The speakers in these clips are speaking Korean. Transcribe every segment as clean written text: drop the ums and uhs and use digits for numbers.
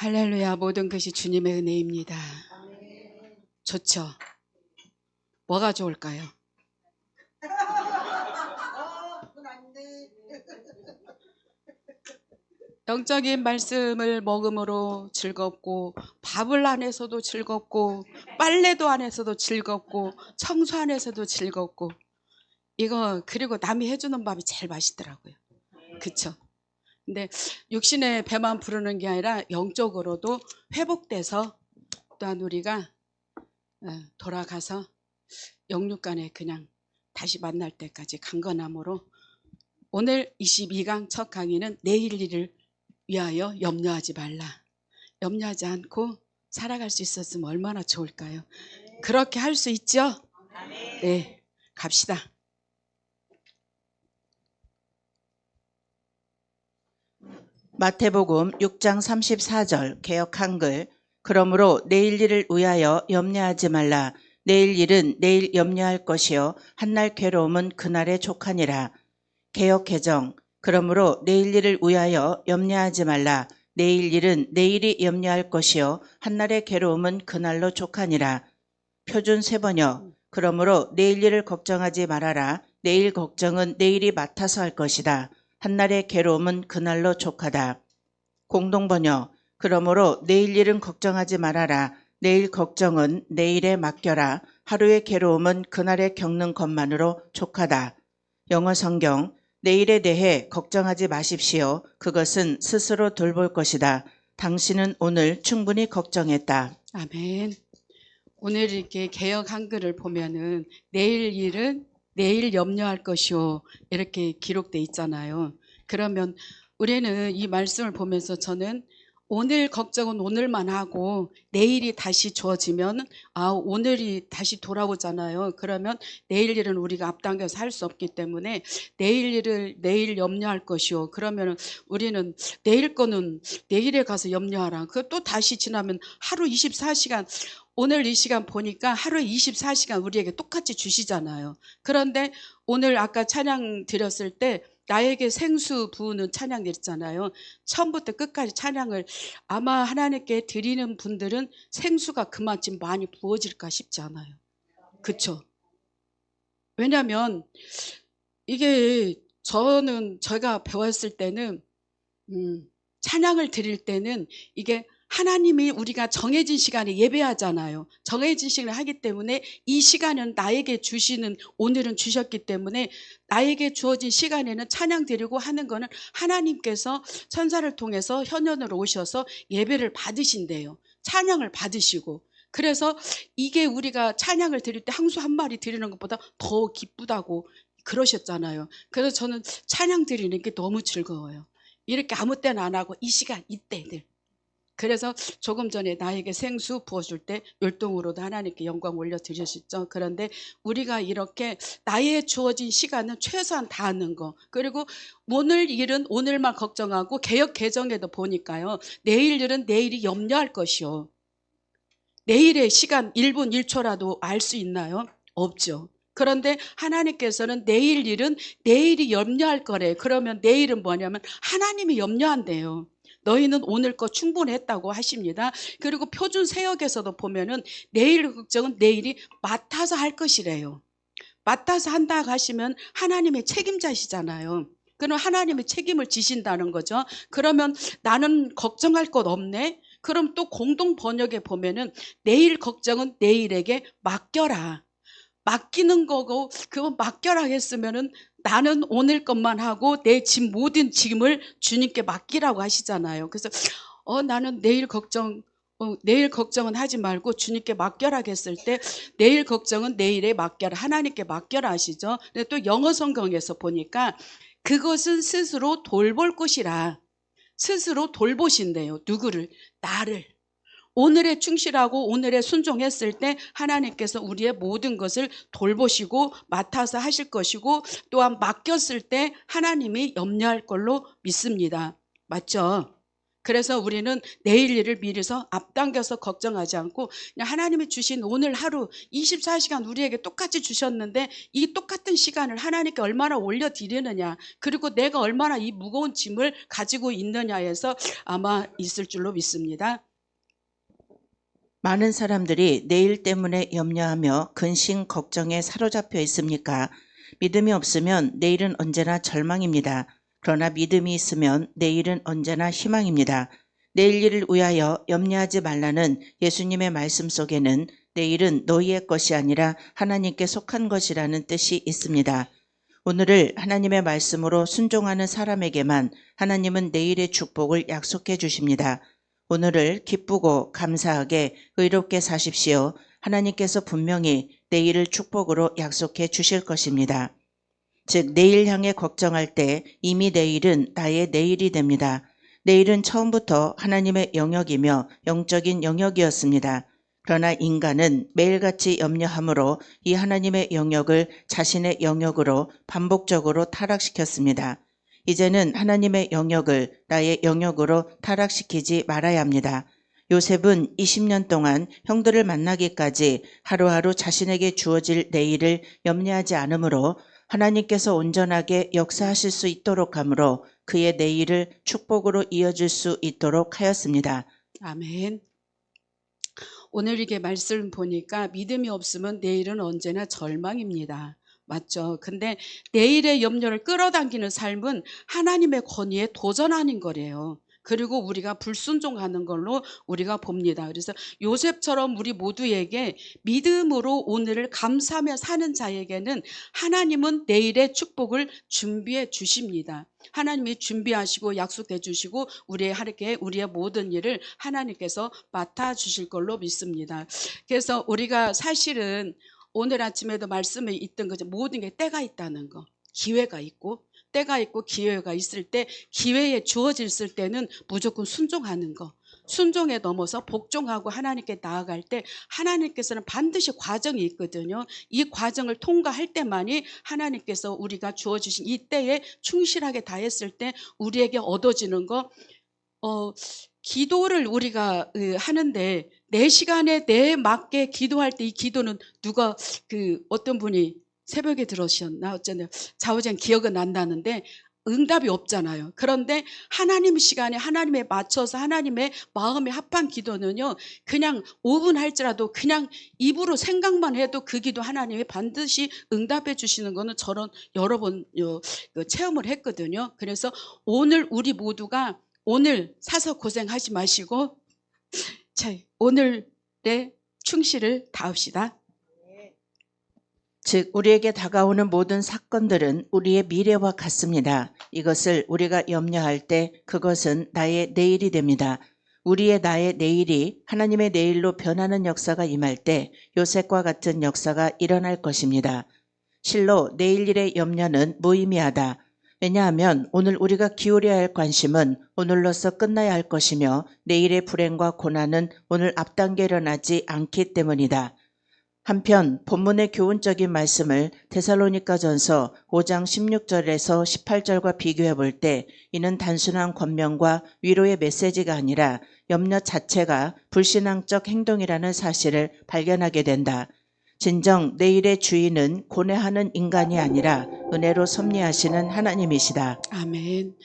할렐루야. 모든 것이 주님의 은혜입니다. 좋죠. 뭐가 좋을까요? 영적인 말씀을 먹음으로 즐겁고, 밥을 안에서도 즐겁고, 빨래도 안에서도 즐겁고, 청소 안에서도 즐겁고, 이거 그리고 남이 해주는 밥이 제일 맛있더라고요. 그쵸? 근데 육신의 배만 부르는 게 아니라 영적으로도 회복돼서 또한 우리가 돌아가서 영육간에 그냥 다시 만날 때까지 강건함으로, 오늘 22강 첫 강의는 내일 일을 위하여 염려하지 말라. 염려하지 않고 살아갈 수 있었으면 얼마나 좋을까요? 그렇게 할 수 있죠? 네, 갑시다. 마태복음 6장 34절 개역 한글. 그러므로 내일 일을 위하여 염려하지 말라. 내일 일은 내일 염려할 것이요 한날 괴로움은 그날의 족하니라. 개역 개정. 그러므로 내일 일을 위하여 염려하지 말라. 내일 일은 내일이 염려할 것이요 한날의 괴로움은 그날로 족하니라. 표준 세번역. 그러므로 내일 일을 걱정하지 말아라. 내일 걱정은 내일이 맡아서 할 것이다. 한날의 괴로움은 그날로 족하다. 공동번역. 그러므로 내일 일은 걱정하지 말아라. 내일 걱정은 내일에 맡겨라. 하루의 괴로움은 그날에 겪는 것만으로 족하다. 영어 성경. 내일에 대해 걱정하지 마십시오. 그것은 스스로 돌볼 것이다. 당신은 오늘 충분히 걱정했다. 아멘. 오늘 이렇게 개역 한글을 보면은 내일 일은 내일 염려할 것이요 이렇게 기록돼 있잖아요. 그러면 우리는 이 말씀을 보면서 저는 오늘 걱정은 오늘만 하고 내일이 다시 주어지면 오늘이 다시 돌아오잖아요. 그러면 내일 일은 우리가 앞당겨서 할 수 없기 때문에 내일 일을 내일 염려할 것이요. 그러면 우리는 내일 거는 내일에 가서 염려하라. 그 또 다시 지나면 하루 24시간, 오늘 이 시간 보니까 하루에 24시간 우리에게 똑같이 주시잖아요. 그런데 오늘 아까 찬양 드렸을 때 나에게 생수 부으는 찬양 드렸잖아요. 처음부터 끝까지 찬양을 아마 하나님께 드리는 분들은 생수가 그만큼 많이 부어질까 싶지 않아요. 그쵸? 왜냐하면 이게 제가 배웠을 때는 찬양을 드릴 때는 이게 하나님이 우리가 정해진 시간에 예배하잖아요. 정해진 시간에 하기 때문에 이 시간은 나에게 주시는, 오늘은 주셨기 때문에 나에게 주어진 시간에는 찬양 드리고 하는 거는 하나님께서 천사를 통해서 현현으로 오셔서 예배를 받으신대요. 찬양을 받으시고. 그래서 이게 우리가 찬양을 드릴 때 항소 한 마리 드리는 것보다 더 기쁘다고 그러셨잖아요. 그래서 저는 찬양 드리는 게 너무 즐거워요. 이렇게 아무 때나 안 하고 이 시간 이때들. 그래서 조금 전에 나에게 생수 부어줄 때 율동으로도 하나님께 영광 올려드리셨죠. 그런데 우리가 이렇게 나의 주어진 시간은 최소한 다하는 거, 그리고 오늘 일은 오늘만 걱정하고 개역 개정에도 보니까요, 내일 일은 내일이 염려할 것이요. 내일의 시간 1분 1초라도 알 수 있나요? 없죠. 그런데 하나님께서는 내일 일은 내일이 염려할 거래. 그러면 내일은 뭐냐면 하나님이 염려한대요. 너희는 오늘 거 충분했다고 하십니다. 그리고 표준 세역에서도 보면은 내일 걱정은 내일이 맡아서 할 것이래요. 맡아서 한다고 하시면 하나님의 책임자시잖아요. 그럼 하나님의 책임을 지신다는 거죠. 그러면 나는 걱정할 것 없네? 그럼 또 공동 번역에 보면은 내일 걱정은 내일에게 맡겨라. 맡기는 거고, 그거 맡겨라 했으면은 나는 오늘 것만 하고 내 모든 짐을 주님께 맡기라고 하시잖아요. 그래서 나는 내일 걱정은 하지 말고 주님께 맡겨라 했을 때 내일 걱정은 내일에 맡겨라, 하나님께 맡겨라 하시죠. 근데 또 영어 성경에서 보니까 그것은 스스로 돌볼 것이라. 스스로 돌보신대요. 누구를? 나를. 오늘에 충실하고 오늘에 순종했을 때 하나님께서 우리의 모든 것을 돌보시고 맡아서 하실 것이고, 또한 맡겼을 때 하나님이 염려할 걸로 믿습니다. 맞죠? 그래서 우리는 내일 일을 미리서 앞당겨서 걱정하지 않고 그냥 하나님이 주신 오늘 하루 24시간 우리에게 똑같이 주셨는데 이 똑같은 시간을 하나님께 얼마나 올려드리느냐, 그리고 내가 얼마나 이 무거운 짐을 가지고 있느냐에서 아마 있을 줄로 믿습니다. 많은 사람들이 내일 때문에 염려하며 근심 걱정에 사로잡혀 있습니까? 믿음이 없으면 내일은 언제나 절망입니다. 그러나 믿음이 있으면 내일은 언제나 희망입니다. 내일 일을 위하여 염려하지 말라는 예수님의 말씀 속에는 내일은 너희의 것이 아니라 하나님께 속한 것이라는 뜻이 있습니다. 오늘을 하나님의 말씀으로 순종하는 사람에게만 하나님은 내일의 축복을 약속해 주십니다. 오늘을 기쁘고 감사하게 의롭게 사십시오. 하나님께서 분명히 내일을 축복으로 약속해 주실 것입니다. 즉 내일 향해 걱정할 때 이미 내일은 나의 내일이 됩니다. 내일은 처음부터 하나님의 영역이며 영적인 영역이었습니다. 그러나 인간은 매일같이 염려함으로 이 하나님의 영역을 자신의 영역으로 반복적으로 타락시켰습니다. 이제는 하나님의 영역을 나의 영역으로 타락시키지 말아야 합니다. 요셉은 20년 동안 형들을 만나기까지 하루하루 자신에게 주어질 내일을 염려하지 않으므로 하나님께서 온전하게 역사하실 수 있도록 함으로 그의 내일을 축복으로 이어질 수 있도록 하였습니다. 아멘. 오늘 이게 말씀 보니까 믿음이 없으면 내일은 언제나 절망입니다. 맞죠? 근데 내일의 염려를 끌어당기는 삶은 하나님의 권위에 도전하는 거래요. 그리고 우리가 불순종하는 걸로 우리가 봅니다. 그래서 요셉처럼 우리 모두에게 믿음으로 오늘을 감사하며 사는 자에게는 하나님은 내일의 축복을 준비해 주십니다. 하나님이 준비하시고 약속해 주시고 우리의 모든 일을 하나님께서 맡아 주실 걸로 믿습니다. 그래서 우리가 사실은 오늘 아침에도 말씀에 있던 거죠. 모든 게 때가 있다는 거. 기회가 있고 때가 있고 기회가 있을 때, 기회에 주어졌을 때는 무조건 순종하는 거. 순종에 넘어서 복종하고 하나님께 나아갈 때 하나님께서는 반드시 과정이 있거든요. 이 과정을 통과할 때만이 하나님께서 우리가 주어주신 이 때에 충실하게 다했을 때 우리에게 얻어지는 거, 기도를 우리가 하는데 내 시간에 내 맞게 기도할 때 이 기도는 누가 어떤 분이 새벽에 들으셨나 어쩌나 좌우장 기억은 안 나는데 응답이 없잖아요. 그런데 하나님 시간에 하나님에 맞춰서 하나님의 마음에 합한 기도는요, 그냥 5분 할지라도 그냥 입으로 생각만 해도 그 기도 하나님이 반드시 응답해 주시는 거는 저는 여러 번 체험을 했거든요. 그래서 오늘 우리 모두가 오늘 사서 고생하지 마시고 오늘의 충실을 다합시다. 즉 우리에게 다가오는 모든 사건들은 우리의 미래와 같습니다. 이것을 우리가 염려할 때 그것은 나의 내일이 됩니다. 우리의 나의 내일이 하나님의 내일로 변하는 역사가 임할 때 요셉과 같은 역사가 일어날 것입니다. 실로 내일 일의 염려는 무의미하다. 왜냐하면 오늘 우리가 기울여야 할 관심은 오늘로서 끝나야 할 것이며 내일의 불행과 고난은 오늘 앞당겨 일어나지 않기 때문이다. 한편 본문의 교훈적인 말씀을 데살로니가전서 5장 16절에서 18절과 비교해 볼 때 이는 단순한 권면과 위로의 메시지가 아니라 염려 자체가 불신앙적 행동이라는 사실을 발견하게 된다. 진정 내일의 주인은 고뇌하는 인간이 아니라 은혜로 섭리하시는 하나님이시다. 아멘.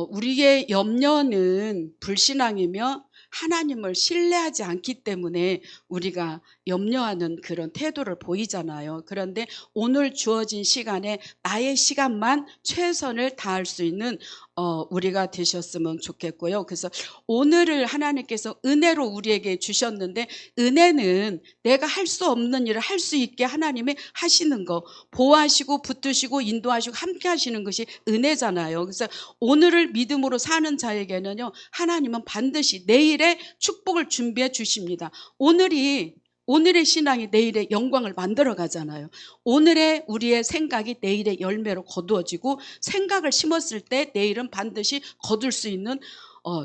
우리의 염려는 불신앙이며 하나님을 신뢰하지 않기 때문에 우리가 염려하는 그런 태도를 보이잖아요. 그런데 오늘 주어진 시간에 나의 시간만 최선을 다할 수 있는 우리가 되셨으면 좋겠고요. 그래서 오늘을 하나님께서 은혜로 우리에게 주셨는데, 은혜는 내가 할 수 없는 일을 할 수 있게 하나님이 하시는 거, 보호하시고 붙드시고 인도하시고 함께 하시는 것이 은혜잖아요. 그래서 오늘을 믿음으로 사는 자에게는요, 하나님은 반드시 내일의 축복을 준비해 주십니다. 오늘의 신앙이 내일의 영광을 만들어 가잖아요. 오늘의 우리의 생각이 내일의 열매로 거두어지고 생각을 심었을 때 내일은 반드시 거둘 수 있는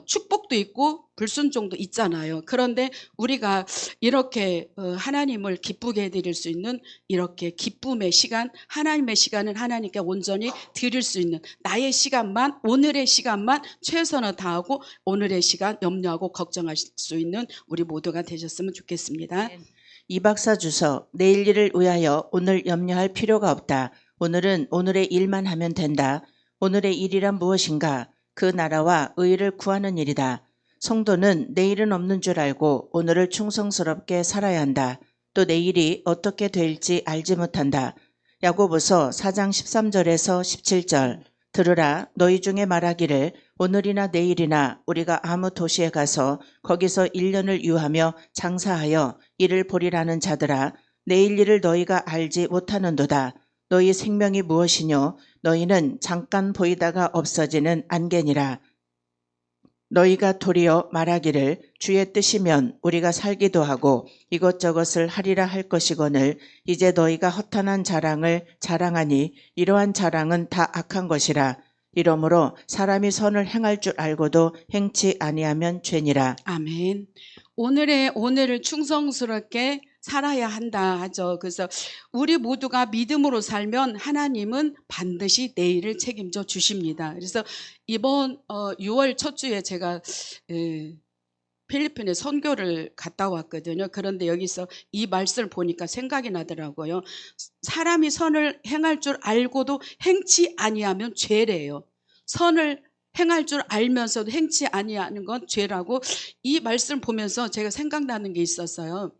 축복도 있고 불순종도 있잖아요. 그런데 우리가 이렇게 하나님을 기쁘게 해드릴 수 있는 이렇게 기쁨의 시간, 하나님의 시간은 하나님께 온전히 드릴 수 있는 나의 시간만, 오늘의 시간만 최선을 다하고 오늘의 시간 염려하고 걱정할 수 있는 우리 모두가 되셨으면 좋겠습니다. 이 박사 주서 내일 일을 위하여 오늘 염려할 필요가 없다. 오늘은 오늘의 일만 하면 된다. 오늘의 일이란 무엇인가? 그 나라와 의를 구하는 일이다. 성도는 내일은 없는 줄 알고 오늘을 충성스럽게 살아야 한다. 또 내일이 어떻게 될지 알지 못한다. 야고보서 4장 13절에서 17절. 들으라, 너희 중에 말하기를 오늘이나 내일이나 우리가 아무 도시에 가서 거기서 1년을 유하며 장사하여 이를 보리라는 자들아, 내일 일을 너희가 알지 못하는도다. 너희 생명이 무엇이뇨? 너희는 잠깐 보이다가 없어지는 안개니라. 너희가 도리어 말하기를 주의 뜻이면 우리가 살기도 하고 이것저것을 하리라 할 것이거늘 이제 너희가 허탄한 자랑을 자랑하니 이러한 자랑은 다 악한 것이라. 이러므로 사람이 선을 행할 줄 알고도 행치 아니하면 죄니라. 아멘. 오늘을 충성스럽게 살아야 한다 하죠. 그래서 우리 모두가 믿음으로 살면 하나님은 반드시 내일을 책임져 주십니다. 그래서 이번 6월 첫 주에 제가 필리핀에 선교를 갔다 왔거든요. 그런데 여기서 이 말씀을 보니까 생각이 나더라고요. 사람이 선을 행할 줄 알고도 행치 아니하면 죄래요. 선을 행할 줄 알면서도 행치 아니하는 건 죄라고 이 말씀을 보면서 제가 생각나는 게 있었어요.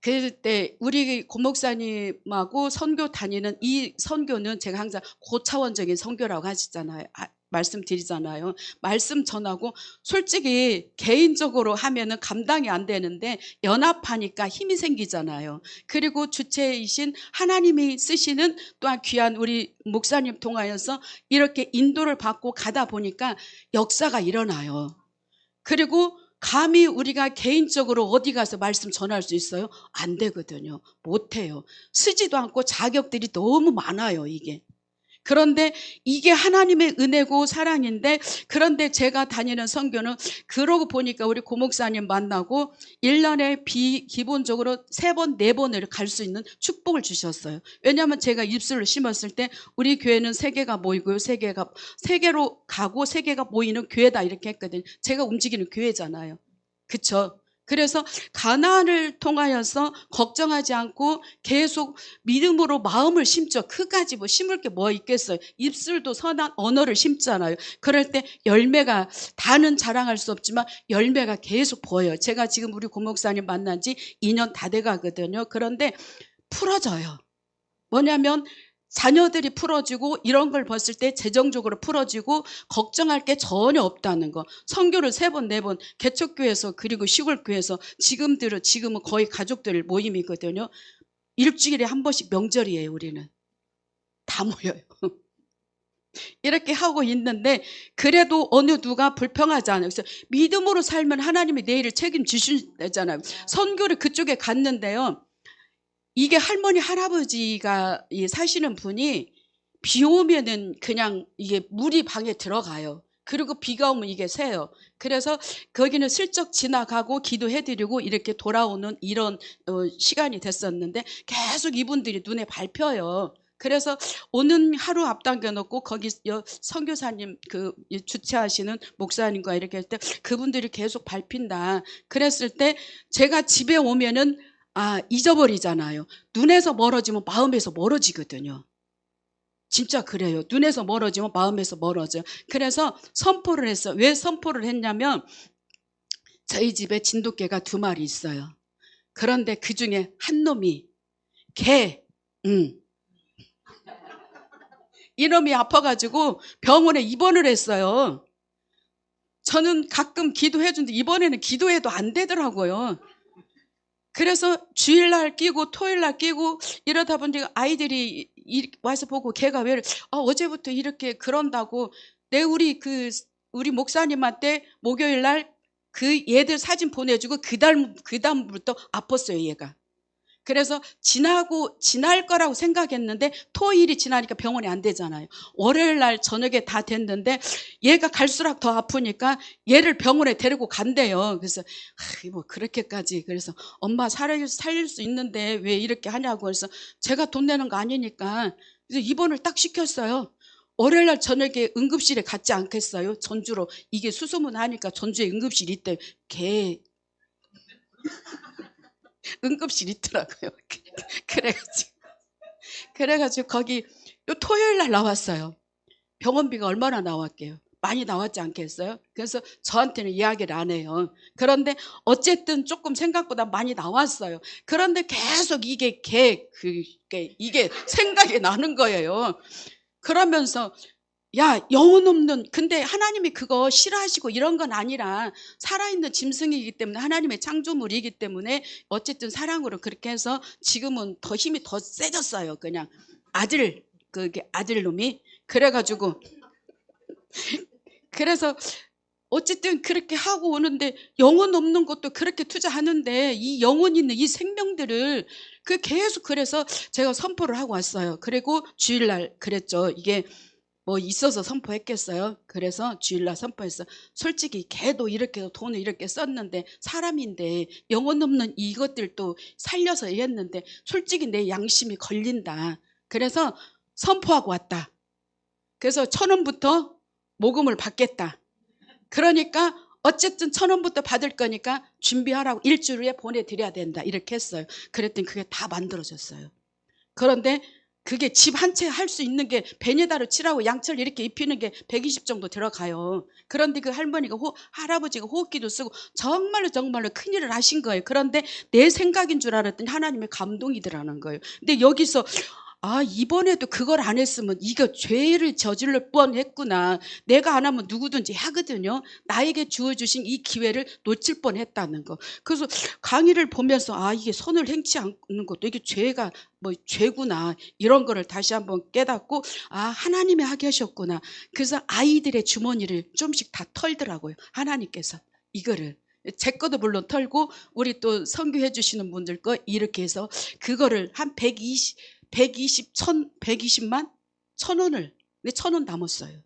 그때 우리 고목사님하고 선교 다니는 이 선교는 제가 항상 고차원적인 선교라고 하시잖아요. 말씀드리잖아요. 말씀 전하고 솔직히 개인적으로 하면은 감당이 안 되는데 연합하니까 힘이 생기잖아요. 그리고 주체이신 하나님이 쓰시는 또한 귀한 우리 목사님 통하여서 이렇게 인도를 받고 가다 보니까 역사가 일어나요. 그리고 감히 우리가 개인적으로 어디 가서 말씀 전할 수 있어요? 안 되거든요. 못해요. 쓰지도 않고 자격들이 너무 많아요, 이게. 그런데 이게 하나님의 은혜고 사랑인데, 그런데 제가 다니는 선교는 그러고 보니까 우리 고목사님 만나고 1년에 기본적으로 3번, 4번을 갈 수 있는 축복을 주셨어요. 왜냐하면 제가 입술을 심었을 때 우리 교회는 세계가 모이고요. 세계로 가고 세계가 모이는 교회다 이렇게 했거든요. 제가 움직이는 교회잖아요. 그쵸? 그래서 가나안을 통하여서 걱정하지 않고 계속 믿음으로 마음을 심죠. 그까지 뭐 심을 게 뭐 있겠어요. 입술도 선한 언어를 심잖아요. 그럴 때 열매가 다는 자랑할 수 없지만 열매가 계속 보여요. 제가 지금 우리 고목사님 만난 지 2년 다 돼가거든요. 그런데 풀어져요. 뭐냐면 자녀들이 풀어지고 이런 걸 봤을 때 재정적으로 풀어지고 걱정할 게 전혀 없다는 거. 선교를 3번, 4번 개척교회에서 그리고 시골교회에서 지금은 거의 가족들 모임이거든요. 일주일에 한 번씩 명절이에요. 우리는 다 모여요. 이렇게 하고 있는데 그래도 어느 누가 불평하지 않아요. 그래서 믿음으로 살면 하나님이 내일을 책임지시잖아요. 선교를 그쪽에 갔는데요. 이게 할머니 할아버지가 사시는 분이 비 오면은 그냥 이게 물이 방에 들어가요. 그리고 비가 오면 이게 새요. 그래서 거기는 슬쩍 지나가고 기도해드리고 이렇게 돌아오는 이런 시간이 됐었는데 계속 이분들이 눈에 밟혀요. 그래서 오는 하루 앞당겨 놓고 거기 선교사님 주최하시는 목사님과 이렇게 할 때 그분들이 계속 밟힌다. 그랬을 때 제가 집에 오면은 잊어버리잖아요. 눈에서 멀어지면 마음에서 멀어지거든요. 진짜 그래요. 눈에서 멀어지면 마음에서 멀어져요. 그래서 선포를 했어요. 왜 선포를 했냐면 저희 집에 진돗개가 2마리 있어요. 그런데 그중에 한 놈이 이놈이 아파가지고 병원에 입원을 했어요. 저는 가끔 기도해주는데 이번에는 기도해도 안 되더라고요. 그래서 주일날 끼고 토요일날 끼고 이러다 보니까 아이들이 와서 보고 걔가 왜 어제부터 이렇게 그런다고 우리 목사님한테 목요일날 그 얘들 사진 보내주고 그 다음부터 아팠어요 얘가. 그래서 지날 거라고 생각했는데 토요일이 지나니까 병원이 안 되잖아요. 월요일 날 저녁에 다 됐는데 얘가 갈수록 더 아프니까 얘를 병원에 데리고 간대요. 그래서 뭐 그렇게까지. 그래서 엄마 살릴 수 있는데 왜 이렇게 하냐고. 그래서 제가 돈 내는 거 아니니까 그래서 입원을 딱 시켰어요. 월요일 날 저녁에 응급실에 갔지 않겠어요? 전주로. 이게 수소문 하니까 전주에 응급실 있대. 개 응급실 있더라고요. 그래가지고 거기 요 토요일 날 나왔어요. 병원비가 얼마나 나왔게요? 많이 나왔지 않겠어요? 그래서 저한테는 이야기를 안 해요. 그런데 어쨌든 조금 생각보다 많이 나왔어요. 그런데 계속 이게 생각이 나는 거예요. 그러면서 야, 영혼 없는, 근데 하나님이 그거 싫어하시고 이런 건 아니라 살아있는 짐승이기 때문에 하나님의 창조물이기 때문에 어쨌든 사랑으로 그렇게 해서 지금은 더 힘이 더 세졌어요. 그냥 그게 아들놈이. 그래가지고, 그래서 어쨌든 그렇게 하고 오는데 영혼 없는 것도 그렇게 투자하는데 이 영혼 있는 이 생명들을 계속 그래서 제가 선포를 하고 왔어요. 그리고 주일날 그랬죠. 이게 뭐 있어서 선포했겠어요. 그래서 주일날 선포했어. 솔직히 걔도 이렇게 돈을 이렇게 썼는데 사람인데 영혼 없는 이것들도 살려서 했는데 솔직히 내 양심이 걸린다. 그래서 선포하고 왔다. 그래서 1,000원부터 모금을 받겠다. 그러니까 어쨌든 1,000원부터 받을 거니까 준비하라고 일주일 후에 보내드려야 된다. 이렇게 했어요. 그랬더니 그게 다 만들어졌어요. 그런데 그게 집 한 채 할 수 있는 게 베니다로 칠하고 양철 이렇게 입히는 게 120 정도 들어가요. 그런데 그 할머니가 할아버지가 호흡기도 쓰고 정말로 큰일을 하신 거예요. 그런데 내 생각인 줄 알았더니 하나님의 감동이더라는 거예요. 근데 여기서 이번에도 그걸 안 했으면 이거 죄를 저질러 뻔했구나. 내가 안 하면 누구든지 하거든요. 나에게 주어주신 이 기회를 놓칠 뻔했다는 거. 그래서 강의를 보면서 이게 선을 행치 않는 것도 이게 죄가 죄구나. 이런 거를 다시 한번 깨닫고 하나님이 하게 하셨구나. 그래서 아이들의 주머니를 좀씩 다 털더라고요. 하나님께서 이거를. 제 거도 물론 털고 우리 또 선교해 주시는 분들 거 이렇게 해서 그거를 한 120만? 1,000원을, 내 1,000원 남았어요.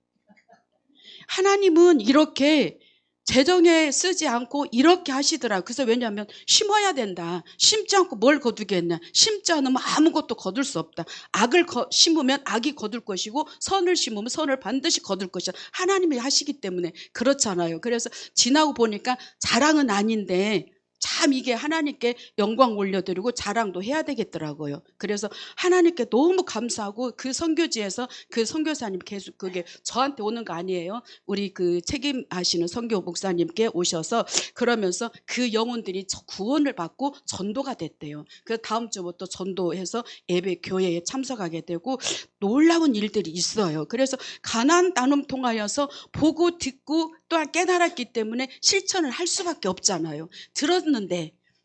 하나님은 이렇게 재정에 쓰지 않고 이렇게 하시더라. 그래서 왜냐하면 심어야 된다. 심지 않고 뭘 거두겠냐. 심지 않으면 아무것도 거둘 수 없다. 악을 심으면 악이 거둘 것이고 선을 심으면 선을 반드시 거둘 것이다. 하나님이 하시기 때문에 그렇잖아요. 그래서 지나고 보니까 자랑은 아닌데 참 이게 하나님께 영광 올려드리고 자랑도 해야 되겠더라고요. 그래서 하나님께 너무 감사하고 그 선교지에서 그 선교사님 계속 그게 저한테 오는 거 아니에요. 우리 그 책임하시는 선교 목사님께 오셔서 그러면서 그 영혼들이 구원을 받고 전도가 됐대요. 그래서 다음 주부터 전도해서 예배 교회에 참석하게 되고 놀라운 일들이 있어요. 그래서 가나안 나눔 통하여서 보고 듣고 또한 깨달았기 때문에 실천을 할 수밖에 없잖아요.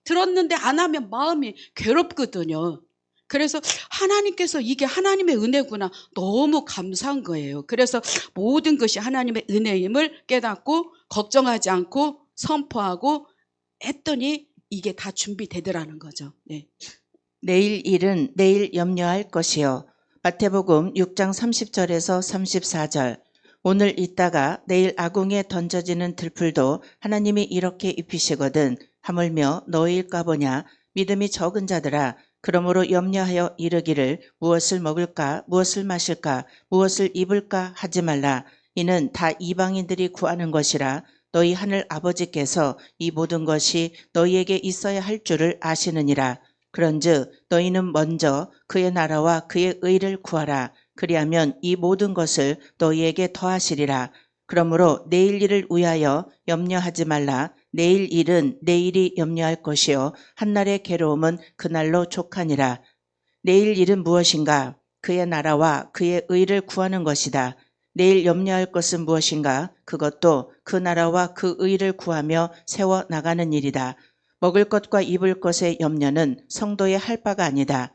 들었는데 안 하면 마음이 괴롭거든요. 그래서 하나님께서 이게 하나님의 은혜구나 너무 감사한 거예요. 그래서 모든 것이 하나님의 은혜임을 깨닫고 걱정하지 않고 선포하고 했더니 이게 다 준비되더라는 거죠. 네. 내일 일은 내일 염려할 것이요. 마태복음 6장 30절에서 34절. 오늘 있다가 내일 아궁에 던져지는 들풀도 하나님이 이렇게 입히시거든 하물며 너희일까 보냐. 믿음이 적은 자들아. 그러므로 염려하여 이르기를 무엇을 먹을까 무엇을 마실까 무엇을 입을까 하지 말라. 이는 다 이방인들이 구하는 것이라. 너희 하늘 아버지께서 이 모든 것이 너희에게 있어야 할 줄을 아시느니라. 그런즉 너희는 먼저 그의 나라와 그의 의를 구하라. 그리하면 이 모든 것을 너희에게 더하시리라. 그러므로 내일 일을 위하여 염려하지 말라. 내일 일은 내일이 염려할 것이요 한날의 괴로움은 그날로 족하니라. 내일 일은 무엇인가? 그의 나라와 그의 의를 구하는 것이다. 내일 염려할 것은 무엇인가? 그것도 그 나라와 그 의를 구하며 세워 나가는 일이다. 먹을 것과 입을 것의 염려는 성도의 할 바가 아니다.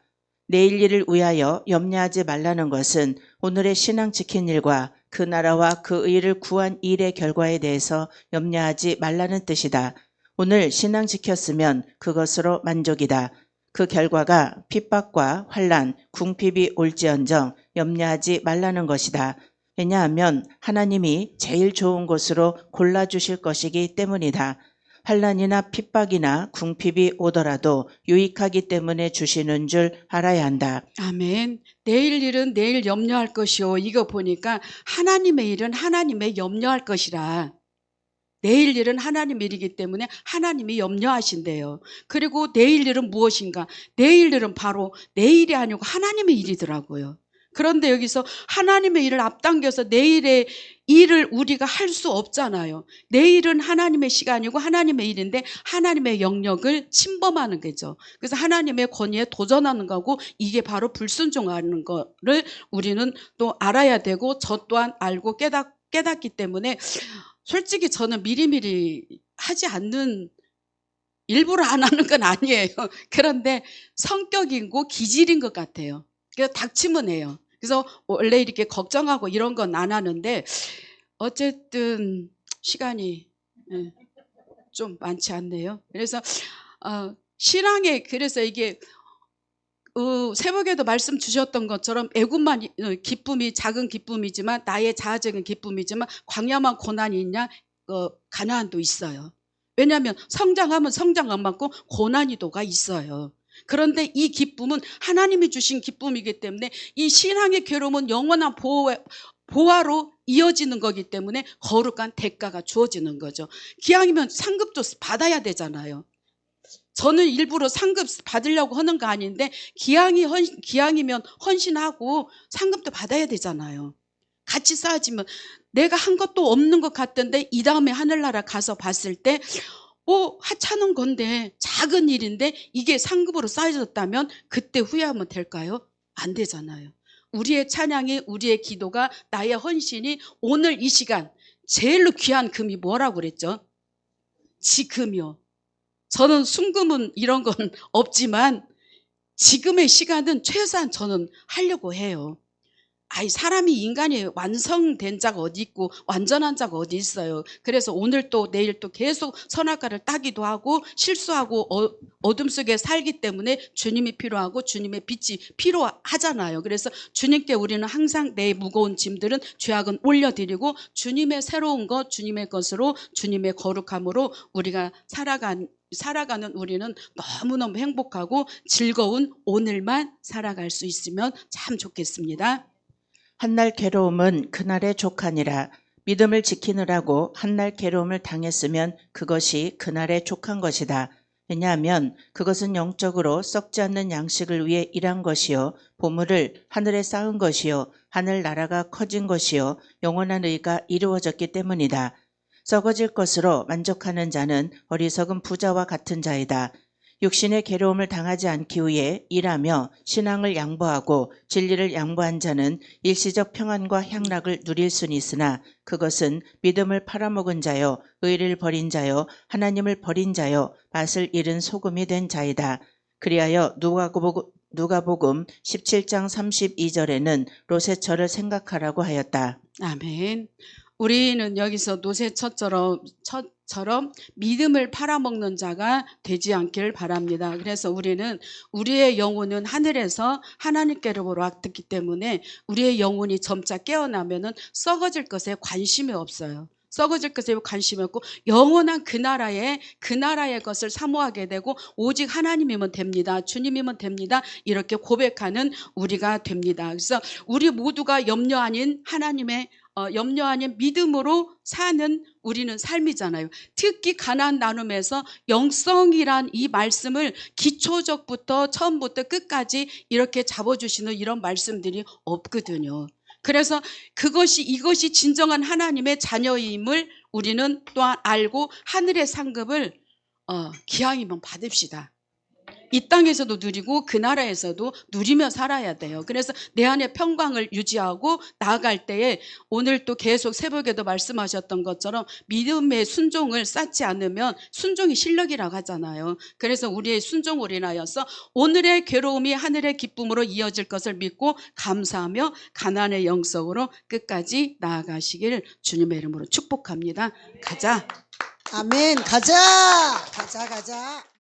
내일 일을 위하여 염려하지 말라는 것은 오늘의 신앙 지킨 일과 그 나라와 그 의를 구한 일의 결과에 대해서 염려하지 말라는 뜻이다. 오늘 신앙 지켰으면 그것으로 만족이다. 그 결과가 핍박과 환난, 궁핍이 올지언정 염려하지 말라는 것이다. 왜냐하면 하나님이 제일 좋은 곳으로 골라주실 것이기 때문이다. 환난이나 핍박이나 궁핍이 오더라도 유익하기 때문에 주시는 줄 알아야 한다. 아멘. 내일 일은 내일 염려할 것이요. 이거 보니까 하나님의 일은 하나님의 염려할 것이라. 내일 일은 하나님 일이기 때문에 하나님이 염려하신대요. 그리고 내일 일은 무엇인가? 내일 일은 바로 내 일이 아니고 하나님의 일이더라고요. 그런데 여기서 하나님의 일을 앞당겨서 내일의 일을 우리가 할 수 없잖아요. 내일은 하나님의 시간이고 하나님의 일인데 하나님의 영역을 침범하는 거죠. 그래서 하나님의 권위에 도전하는 거고 이게 바로 불순종하는 거를 우리는 또 알아야 되고 저 또한 알고 깨닫기 때문에 솔직히 저는 미리미리 하지 않는, 일부러 안 하는 건 아니에요. 그런데 성격이고 기질인 것 같아요. 그래서 닥치면 해요. 그래서 원래 이렇게 걱정하고 이런 건 안 하는데 어쨌든 시간이 좀 많지 않네요. 그래서 신앙에 그래서 이게 새벽에도 말씀 주셨던 것처럼 애굽만 기쁨이 작은 기쁨이지만 나의 자아적인 기쁨이지만 광야만 고난이 있냐? 가나안도 있어요. 왜냐하면 성장하면 성장 안 맞고 고난이도가 있어요. 그런데 이 기쁨은 하나님이 주신 기쁨이기 때문에 이 신앙의 괴로움은 영원한 보화로 이어지는 거기 때문에 거룩한 대가가 주어지는 거죠. 기왕이면 상급도 받아야 되잖아요. 저는 일부러 상급 받으려고 하는 거 아닌데 기왕이면 헌신하고 상급도 받아야 되잖아요. 같이 쌓아지면 내가 한 것도 없는 것 같던데 이 다음에 하늘나라 가서 봤을 때 하찮은 건데 작은 일인데 이게 상급으로 쌓여졌다면 그때 후회하면 될까요? 안 되잖아요. 우리의 찬양이 우리의 기도가 나의 헌신이 오늘 이 시간 제일로 귀한 금이 뭐라고 그랬죠? 지금이요. 저는 순금은 이런 건 없지만 지금의 시간은 최소한 저는 하려고 해요. 사람이 인간이 완성된 자가 어디 있고 완전한 자가 어디 있어요. 그래서 오늘 또 내일 또 계속 선악과를 따기도 하고 실수하고 어둠 속에 살기 때문에 주님이 필요하고 주님의 빛이 필요하잖아요. 그래서 주님께 우리는 항상 내 무거운 짐들은 죄악은 올려드리고 주님의 새로운 것, 주님의 것으로 주님의 거룩함으로 우리가 살아가는 우리는 너무너무 행복하고 즐거운 오늘만 살아갈 수 있으면 참 좋겠습니다. 한날 괴로움은 그날의 족하니라. 믿음을 지키느라고 한날 괴로움을 당했으면 그것이 그날의 족한 것이다. 왜냐하면 그것은 영적으로 썩지 않는 양식을 위해 일한 것이요 보물을 하늘에 쌓은 것이요 하늘나라가 커진 것이요 영원한 의가 이루어졌기 때문이다. 썩어질 것으로 만족하는 자는 어리석은 부자와 같은 자이다. 육신의 괴로움을 당하지 않기 위해 일하며 신앙을 양보하고 진리를 양보한 자는 일시적 평안과 향락을 누릴 수는 있으나 그것은 믿음을 팔아먹은 자요 의를 버린 자요 하나님을 버린 자요 맛을 잃은 소금이 된 자이다. 그리하여 누가복음 17장 32절에는 노새처를 생각하라고 하였다. 아멘. 우리는 여기서 노새처처럼 믿음을 팔아먹는 자가 되지 않기를 바랍니다. 그래서 우리는 우리의 영혼은 하늘에서 하나님께로부터 왔기 때문에 우리의 영혼이 점차 깨어나면은 썩어질 것에 관심이 없어요. 썩어질 것에 관심이 없고 영원한 그 나라의 것을 사모하게 되고 오직 하나님이면 됩니다. 주님이면 됩니다. 이렇게 고백하는 우리가 됩니다. 그래서 우리 모두가 염려 아닌 믿음으로 사는 우리는 삶이잖아요. 특히 가나안 나눔에서 영성이란 이 말씀을 기초적부터 처음부터 끝까지 이렇게 잡아주시는 이런 말씀들이 없거든요. 그래서 이것이 진정한 하나님의 자녀임을 우리는 또한 알고 하늘의 상급을 기왕이면 받읍시다. 이 땅에서도 누리고 그 나라에서도 누리며 살아야 돼요. 그래서 내 안에 평강을 유지하고 나아갈 때에 오늘 또 계속 새벽에도 말씀하셨던 것처럼 믿음의 순종을 쌓지 않으면 순종이 실력이라고 하잖아요. 그래서 우리의 순종을 인하여서 오늘의 괴로움이 하늘의 기쁨으로 이어질 것을 믿고 감사하며 가난의 영성으로 끝까지 나아가시길 주님의 이름으로 축복합니다. 가자. 아멘. 가자.